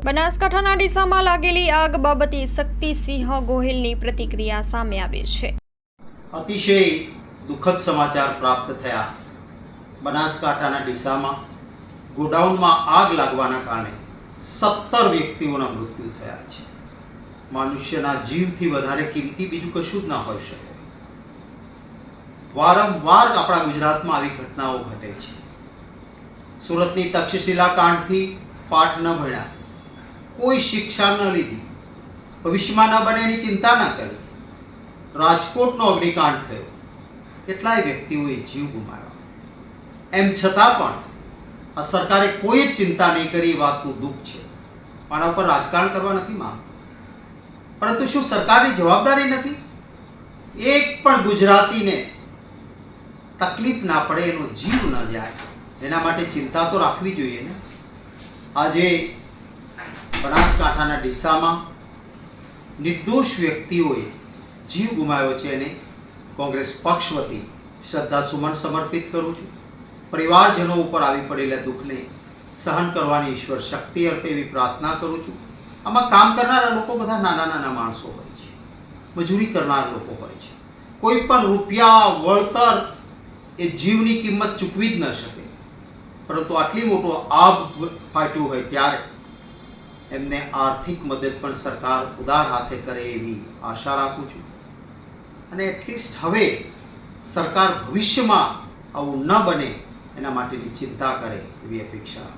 બનાસકાંઠાના ડીસામાં લાગેલી આગ બાબતે શક્તિસિંહ ગોહિલની પ્રતિક્રિયા સામે આવી છે। અતિશય દુઃખદ સમાચાર પ્રાપ્ત થયા। બનાસકાંઠાના ડીસામાં ગોડાઉનમાં આગ લાગવાના કારણે 17 વ્યક્તિઓના મૃત્યુ થયા છે। મનુષ્યના જીવથી વધારે કિંમતી બીજું કશું જ ના હોઈ શકે। વારંવાર આપણા ગુજરાતમાં આવી ઘટનાઓ ઘટે છે। સુરતની તક્ષશિલા કાંડથી પાઠ ન ભણ્યા, કોઈ શિક્ષા ન લીધી, ભવિષ્યમાં ન બને એની ચિંતા ન કરી। રાજકોટનો અગ્નિકાંડ થયો, કેટલાય વ્યક્તિઓએ જીવ ગુમાવ્યા। એમ છતાં પણ આ સરકારે કોઈ જ ચિંતા નહીં કરી, એ વાતનું દુઃખ છે। આના ઉપર રાજકારણ કરવા નથી માંગતો, પરંતુ શું સરકારની જવાબદારી નથી? એક પણ ગુજરાતીને તકલીફ ના પડે, એનો જીવ ન જાય, એના માટે ચિંતા તો રાખવી જોઈએ ને। આજે બનાસકાંઠાના ડીસામાં નિર્દોષ વ્યક્તિઓએ જીવ ગુમાવ્યો છે, એને કોંગ્રેસ પક્ષ વતી શ્રદ્ધા સુમન સમર્પિત કરું છું। પરિવારજનો ઉપર આવી પડેલા દુઃખને સહન કરવાની ઈશ્વર શક્તિ અર્પે એવી પ્રાર્થના કરું છું। આમાં કામ કરનારા લોકો બધા નાના નાના માણસો હોય છે, મજૂરી કરનાર લોકો હોય છે। કોઈ પણ રૂપિયા વળતર એ જીવની કિંમત ચૂકવી જ ન શકે, પરંતુ આટલી મોટો આગ ફાટ્યું હોય ત્યારે એમને આર્થિક મદદ પણ સરકાર ઉદાર હાથે કરે એવી આશા રાખું છું। અને એટલીસ્ટ હવે સરકાર ભવિષ્યમાં આવું ન બને એના માટેની ચિંતા કરે એવી અપેક્ષા